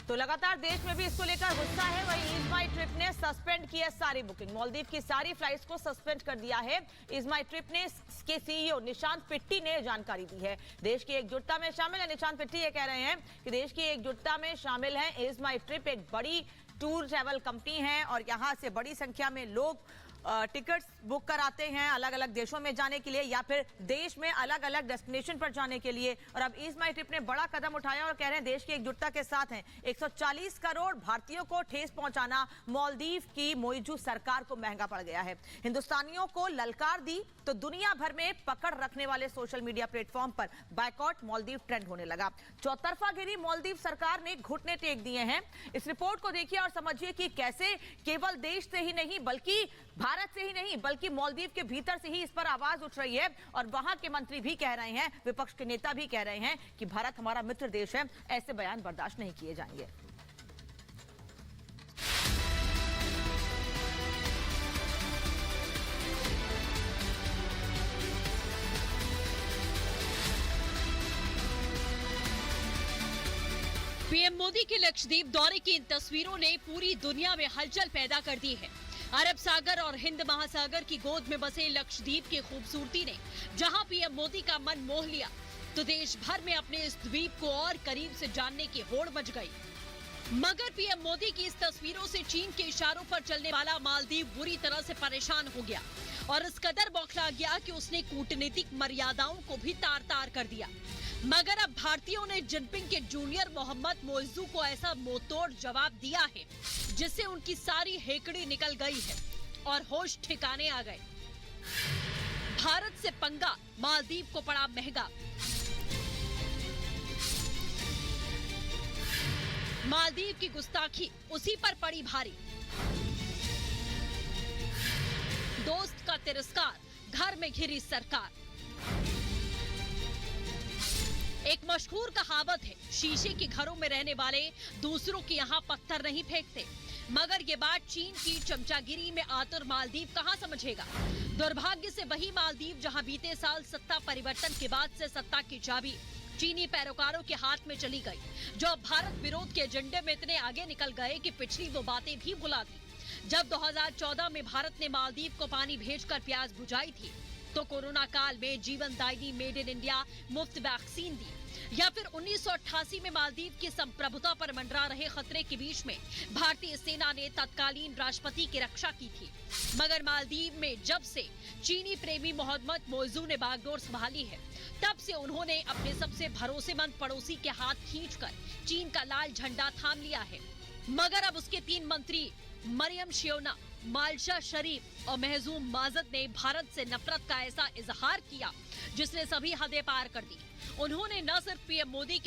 तो लगातार देश में भी इसको लेकर गुस्सा है। वहीं ईज माई ट्रिप ने सस्पेंड की है सारी बुकिंग। मालदीव की सारी फ्लाइट्स को सस्पेंड कर दिया है। ईज माई ट्रिप ने के सीईओ निशांत पिट्टी ने जानकारी दी है। देश की एकजुटता में शामिल है। निशांत पिट्टी ये कह रहे हैं कि देश की एकजुटता में शामिल है। ईज माई ट्रिप एक बड़ी टूर ट्रैवल कंपनी है और यहां से बड़ी संख्या में लोग टिकट्स बुक कराते हैं अलग अलग देशों में जाने के लिए या फिर देश में अलग अलग डेस्टिनेशन पर जाने के लिए। और अब ईज माई ट्रिप ने बड़ा कदम उठाया और कह रहे हैं देश की एकजुटता के साथ हैं। 140 करोड़ भारतीयों को ठेस पहुंचाना मालदीव की मौजूद सरकार को महंगा पड़ गया है। हिंदुस्तानियों को ललकार दी तो दुनिया भर में पकड़ रखने वाले सोशल मीडिया प्लेटफॉर्म पर बायकॉट मालदीव ट्रेंड होने लगा। चौतरफा गिरी मालदीव सरकार ने घुटने टेक दिए हैं। इस रिपोर्ट को देखिए और समझिए कि कैसे केवल देश से ही नहीं बल्कि भारत से ही नहीं बल्कि मालदीव के भीतर से ही इस पर आवाज उठ रही है। और वहां के मंत्री भी कह रहे हैं, विपक्ष के नेता भी कह रहे हैं कि भारत हमारा मित्र देश है, ऐसे बयान बर्दाश्त नहीं किए जाएंगे। पीएम मोदी के लक्षद्वीप दौरे की इन तस्वीरों ने पूरी दुनिया में हलचल पैदा कर दी है। अरब सागर और हिंद महासागर की गोद में बसे लक्षद्वीप की खूबसूरती ने जहां पीएम मोदी का मन मोह लिया, तो देश भर में अपने इस द्वीप को और करीब से जानने की होड़ मच गई। मगर पीएम मोदी की इस तस्वीरों से चीन के इशारों पर चलने वाला मालदीव बुरी तरह से परेशान हो गया और इस कदर बौखला गया कि उसने कूटनीतिक मर्यादाओं को भी तार-तार कर दिया। मगर अब भारतीयों ने जिनपिंग के जूनियर मोहम्मद मोइजू को ऐसा मुंहतोड़ जवाब दिया है जिससे उनकी सारी हेकड़ी निकल गई है और होश ठिकाने आ गए। भारत से पंगा मालदीव को पड़ा महंगा। मालदीव की गुस्ताखी उसी पर पड़ी भारी। दोस्त का तिरस्कार, घर में घिरी सरकार। एक मशहूर कहावत है, शीशे के घरों में रहने वाले दूसरों के यहाँ पत्थर नहीं फेंकते। मगर ये बात चीन की चमचागिरी में आतुर मालदीव कहाँ समझेगा। दुर्भाग्य से वही मालदीव जहाँ बीते साल सत्ता परिवर्तन के बाद से सत्ता की चाबी चीनी पैरोकारों के हाथ में चली गई, जो अब भारत विरोध के एजेंडे में इतने आगे निकल गए कि पिछली वो बातें भी भुला दी। जब 2014 में भारत ने मालदीव को पानी भेजकर प्यास बुझाई थी, तो कोरोना काल में जीवनदायिनी मेड इन इंडिया मुफ्त वैक्सीन दी, या फिर 1988 में मालदीव की संप्रभुता पर मंडरा रहे खतरे के बीच में भारतीय सेना ने तत्कालीन राष्ट्रपति की रक्षा की थी। मगर मालदीव में जब से चीनी प्रेमी मोहम्मद मोइजू ने बागडोर संभाली है, तब से उन्होंने अपने सबसे भरोसेमंद पड़ोसी के हाथ खींचकर चीन का लाल झंडा थाम लिया है। मगर अब उसके 3 मंत्री मरियम शियोना, मालशा शरीफ और महजूम माजद ने भारत से नफरत का ऐसा इजहार किया जिसने सभी हदें पार कर दी। उन्होंने न सिर्फ पीएम मोदी